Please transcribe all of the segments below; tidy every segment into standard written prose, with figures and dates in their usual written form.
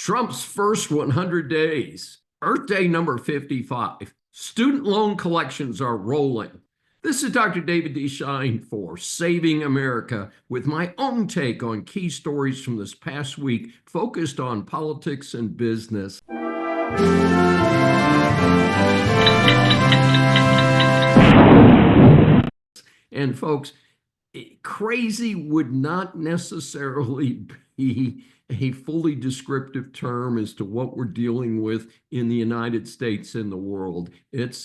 Trump's first 100 days. Earth Day number 55. Student loan collections are rolling. This is Dr. David D. Schein for Saving America with my own take on key stories from this past week focused on politics and business. And folks, crazy would not necessarily be a fully descriptive term as to what we're dealing with in the United States and the world. It's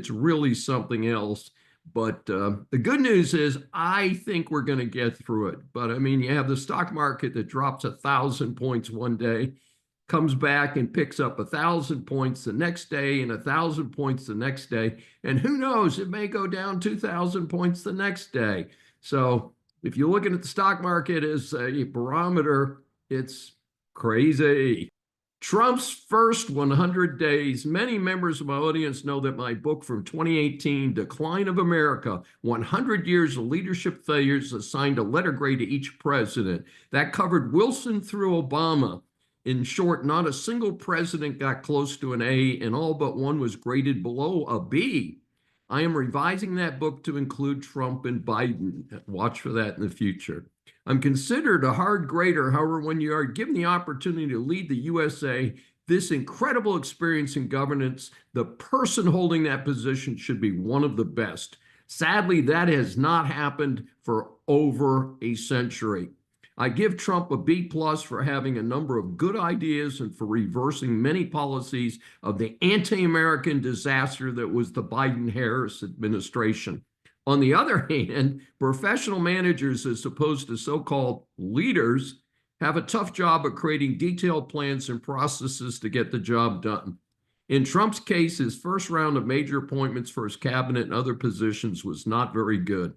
really something else. But the good news is I think we're going to get through it. But I mean, you have the stock market that drops 1,000 points one day, comes back and picks up 1,000 points the next day and 1,000 points the next day. And who knows, it may go down 2,000 points the next day. So if you're looking at the stock market as a barometer, it's crazy. Trump's first 100 days. Many members of my audience know that my book from 2018, Decline of America, 100 Years of Leadership Failures, assigned a letter grade to each president. That covered Wilson through Obama. In short, not a single president got close to an A, and all but one was graded below a B. I am revising that book to include Trump and Biden. Watch for that in the future. I'm considered a hard grader. However, when you are given the opportunity to lead the USA, this incredible experience in governance, the person holding that position should be one of the best. Sadly, that has not happened for over a century. I give Trump a B+ for having a number of good ideas and for reversing many policies of the anti-American disaster that was the Biden-Harris administration. On the other hand, professional managers, as opposed to so-called leaders, have a tough job of creating detailed plans and processes to get the job done. In Trump's case, his first round of major appointments for his cabinet and other positions was not very good.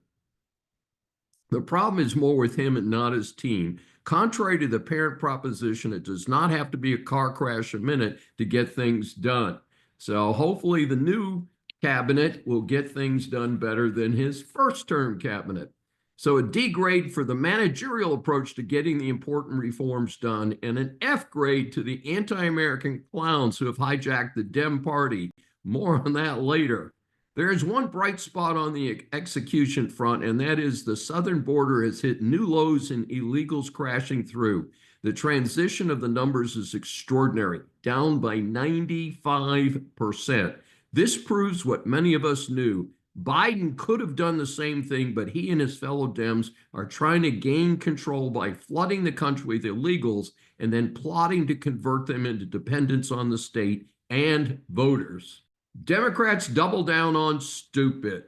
The problem is more with him and not his team. Contrary to the parent proposition, it does not have to be a car crash a minute to get things done. So hopefully the new cabinet will get things done better than his first term cabinet. So a D grade for the managerial approach to getting the important reforms done, and an F grade to the anti-American clowns who have hijacked the Dem Party. More on that later. There is one bright spot on the execution front, and that is the southern border has hit new lows in illegals crashing through. The transition of the numbers is extraordinary, down by 95%. This proves what many of us knew. Biden could have done the same thing, but he and his fellow Dems are trying to gain control by flooding the country with illegals and then plotting to convert them into dependents on the state and voters. Democrats double down on stupid.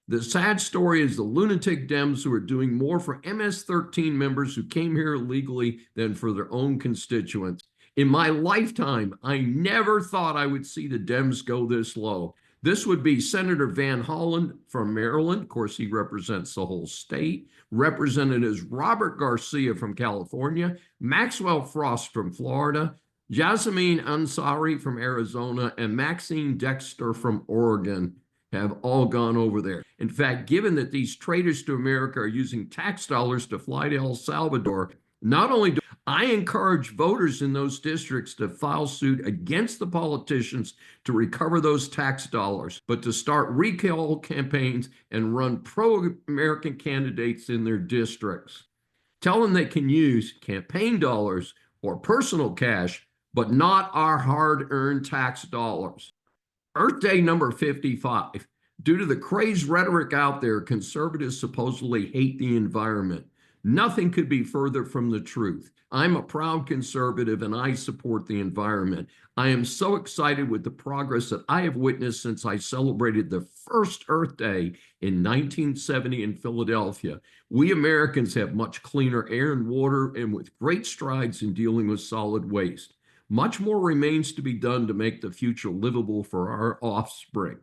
The sad story is the lunatic Dems who are doing more for MS-13 members who came here illegally than for their own constituents. In my lifetime, I never thought I would see the Dems go this low. This would be Senator Van Hollen from Maryland. Of course, he represents the whole state. Representatives Robert Garcia from California, Maxwell Frost from Florida, Yasmin Ansari from Arizona, and Maxine Dexter from Oregon have all gone over there. In fact, given that these traitors to America are using tax dollars to fly to El Salvador, not only do I encourage voters in those districts to file suit against the politicians to recover those tax dollars, but to start recall campaigns and run pro-American candidates in their districts. Tell them they can use campaign dollars or personal cash, but not our hard-earned tax dollars. Earth Day number 55. Due to the crazed rhetoric out there, conservatives supposedly hate the environment. Nothing could be further from the truth. I'm a proud conservative and I support the environment. I am so excited with the progress that I have witnessed since I celebrated the first Earth Day in 1970 in Philadelphia. We Americans have much cleaner air and water, and with great strides in dealing with solid waste. Much more remains to be done to make the future livable for our offspring.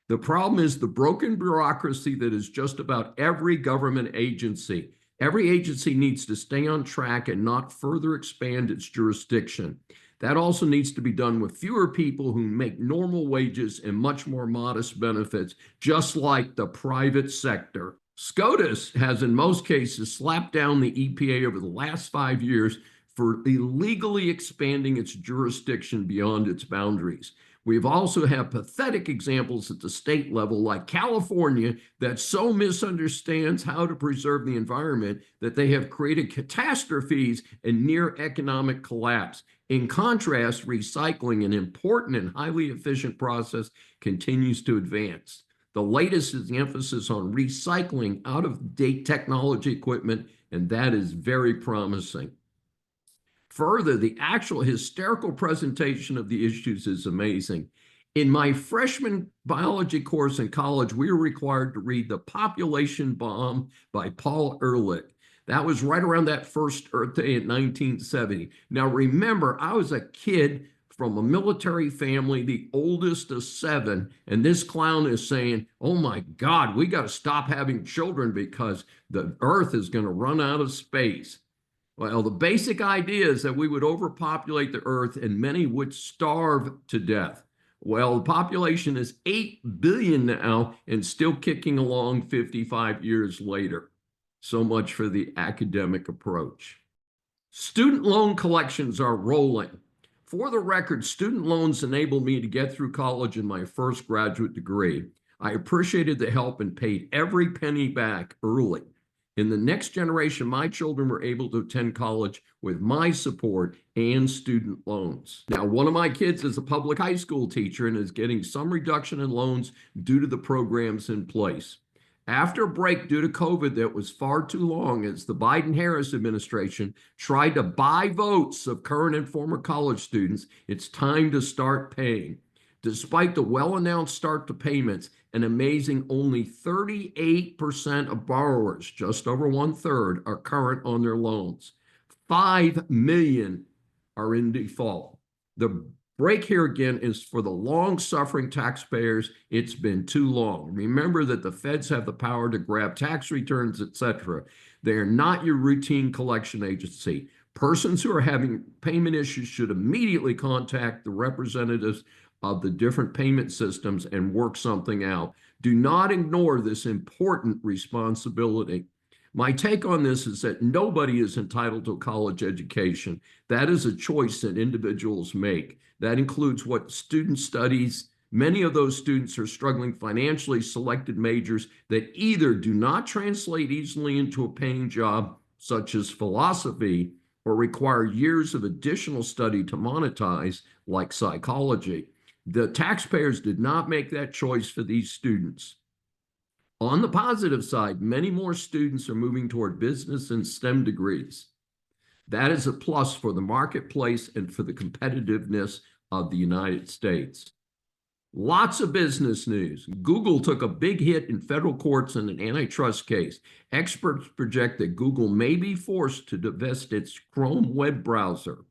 The problem is the broken bureaucracy that is just about every government agency. Every agency needs to stay on track and not further expand its jurisdiction. That also needs to be done with fewer people who make normal wages and much more modest benefits, just like the private sector. SCOTUS has in most cases slapped down the EPA over the last 5 years for illegally expanding its jurisdiction beyond its boundaries. We've also had pathetic examples at the state level, like California, that so misunderstands how to preserve the environment that they have created catastrophes and near economic collapse. In contrast, recycling, an important and highly efficient process, continues to advance. The latest is the emphasis on recycling out-of-date technology equipment, and that is very promising. Further, the actual hysterical presentation of the issues is amazing. In my freshman biology course in college, we were required to read The Population Bomb by Paul Ehrlich. That was right around that first Earth Day in 1970. Now, remember, I was a kid from a military family, the oldest of 7, and this clown is saying, oh my God, we got to stop having children because the Earth is going to run out of space. Well, the basic idea is that we would overpopulate the Earth and many would starve to death. Well, the population is 8 billion now and still kicking along 55 years later. So much for the academic approach. Student loan collections are rolling. For the record, student loans enabled me to get through college in my first graduate degree. I appreciated the help and paid every penny back early. In the next generation, my children were able to attend college with my support and student loans. Now, one of my kids is a public high school teacher and is getting some reduction in loans due to the programs in place. After a break due to COVID that was far too long, as the Biden-Harris administration tried to buy votes of current and former college students, it's time to start paying. Despite the well-announced start to payments, an amazing only 38% of borrowers, just over 1/3, are current on their loans. 5 million are in default. The break here again is for the long-suffering taxpayers. It's been too long. Remember that the feds have the power to grab tax returns, etc. They are not your routine collection agency. Persons who are having payment issues should immediately contact the representatives of the different payment systems and work something out. Do not ignore this important responsibility. My take on this is that nobody is entitled to a college education. That is a choice that individuals make. That includes what student studies. Many of those students are struggling financially, selected majors that either do not translate easily into a paying job, such as philosophy, or require years of additional study to monetize, like psychology. The taxpayers did not make that choice for these students. On the positive side, many more students are moving toward business and STEM degrees. That is a plus for the marketplace and for the competitiveness of the United States. Lots of business news. Google took a big hit in federal courts in an antitrust case. Experts project that Google may be forced to divest its Chrome web browser.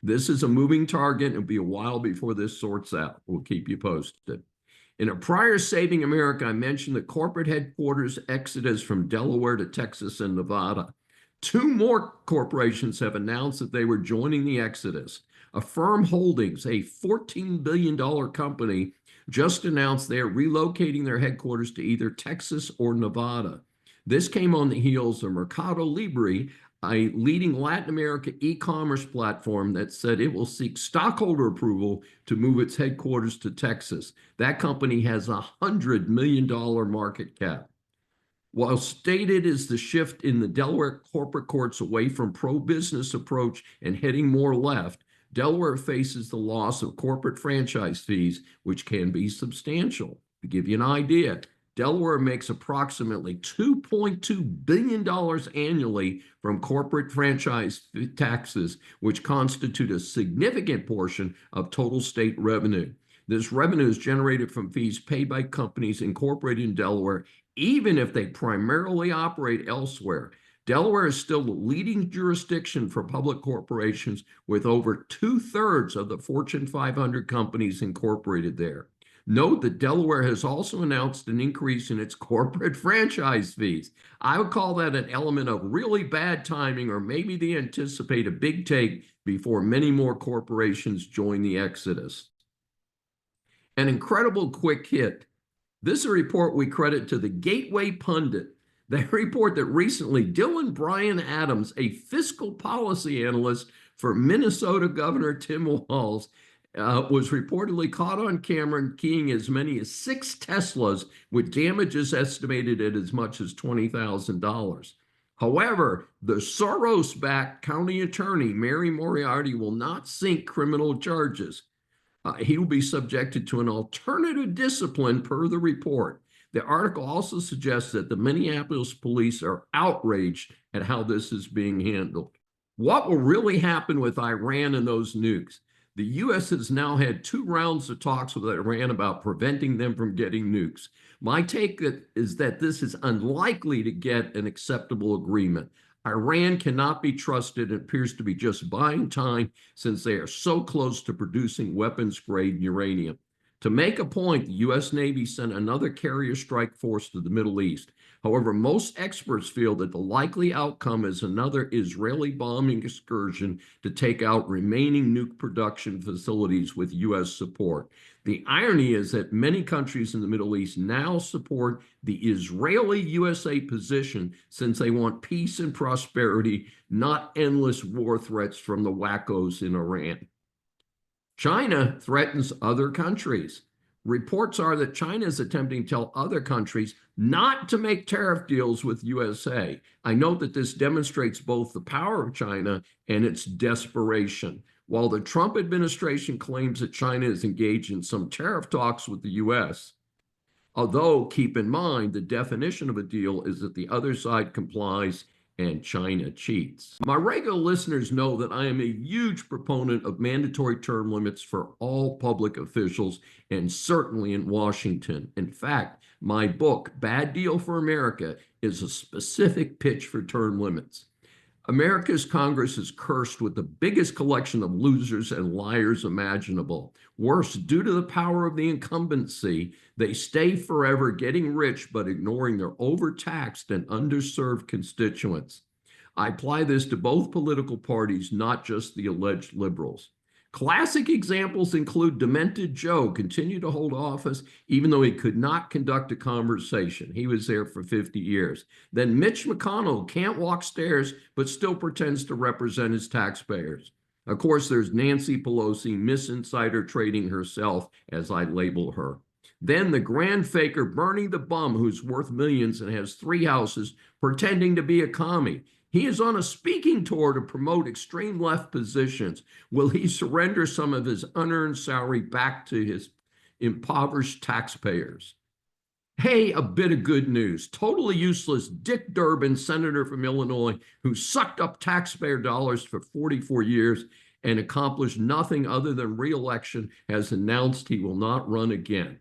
This is a moving target. It'll be a while before this sorts out. We'll keep you posted. In a prior Saving America, I mentioned the corporate headquarters exodus from Delaware to Texas and Nevada. 2 more corporations have announced that they were joining the exodus. Affirm Holdings, a $14 billion company, just announced they are relocating their headquarters to either Texas or Nevada. This came on the heels of Mercado Libre, a leading Latin America e-commerce platform that said it will seek stockholder approval to move its headquarters to Texas. That company has a $100 million market cap. While stated is the shift in the Delaware corporate courts away from pro-business approach and heading more left, Delaware faces the loss of corporate franchise fees, which can be substantial. To give you an idea, Delaware makes approximately $2.2 billion annually from corporate franchise taxes, which constitute a significant portion of total state revenue. This revenue is generated from fees paid by companies incorporated in Delaware, even if they primarily operate elsewhere. Delaware is still the leading jurisdiction for public corporations, with over 2/3 of the Fortune 500 companies incorporated there. Note that Delaware has also announced an increase in its corporate franchise fees. I would call that an element of really bad timing, or maybe they anticipate a big take before many more corporations join the exodus. An incredible quick hit. This is a report we credit to the Gateway Pundit. They report that recently Dylan Bryan Adams, a fiscal policy analyst for Minnesota Governor Tim Walz was reportedly caught on camera keying as many as 6 Teslas with damages estimated at as much as $20,000. However, the Soros-backed county attorney, Mary Moriarty, will not sink criminal charges. He will be subjected to an alternative discipline per the report. The article also suggests that the Minneapolis police are outraged at how this is being handled. What will really happen with Iran and those nukes? The U.S. has now had 2 rounds of talks with Iran about preventing them from getting nukes. My take is that this is unlikely to get an acceptable agreement. Iran cannot be trusted and appears to be just buying time since they are so close to producing weapons-grade uranium. To make a point, the U.S. Navy sent another carrier strike force to the Middle East. However, most experts feel that the likely outcome is another Israeli bombing excursion to take out remaining nuke production facilities with U.S. support. The irony is that many countries in the Middle East now support the Israeli-USA position since they want peace and prosperity, not endless war threats from the wackos in Iran. China threatens other countries. Reports are that China is attempting to tell other countries not to make tariff deals with USA. I note that this demonstrates both the power of China and its desperation. While the Trump administration claims that China is engaged in some tariff talks with the US, although keep in mind the definition of a deal is that the other side complies and China cheats. My regular listeners know that I am a huge proponent of mandatory term limits for all public officials and certainly in Washington. In fact, my book, Bad Deal for America, is a specific pitch for term limits. America's Congress is cursed with the biggest collection of losers and liars imaginable. Worse, due to the power of the incumbency, they stay forever getting rich but ignoring their overtaxed and underserved constituents. I apply this to both political parties, not just the alleged liberals. Classic examples include Demented Joe continued to hold office even though he could not conduct a conversation. He was there for 50 years. Then Mitch McConnell can't walk stairs but still pretends to represent his taxpayers. Of course, there's Nancy Pelosi, Miss Insider Trading herself, as I label her. Then the grand faker Bernie the Bum, who's worth millions and has 3 houses, pretending to be a commie. He is on a speaking tour to promote extreme left positions. Will he surrender some of his unearned salary back to his impoverished taxpayers? Hey, a bit of good news. Totally useless Dick Durbin, senator from Illinois, who sucked up taxpayer dollars for 44 years and accomplished nothing other than re-election, has announced he will not run again.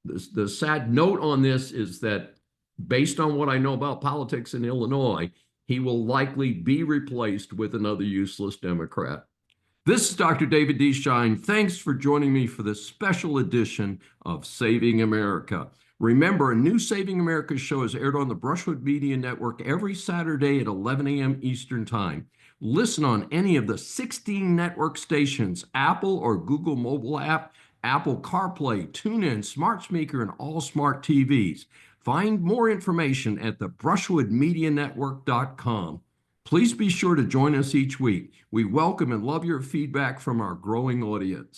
The sad note on this is that based on what I know about politics in Illinois, he will likely be replaced with another useless Democrat. This is Dr. David D. Schein. Thanks for joining me for this special edition of Saving America. Remember, a new Saving America show is aired on the Brushwood Media Network every Saturday at 11 a.m. Eastern Time. Listen on any of the 16 network stations, Apple or Google mobile app, Apple CarPlay, TuneIn, Smart Speaker, and all smart TVs. Find more information at the brushwoodmedianetwork.com. Please be sure to join us each week. We welcome and love your feedback from our growing audience.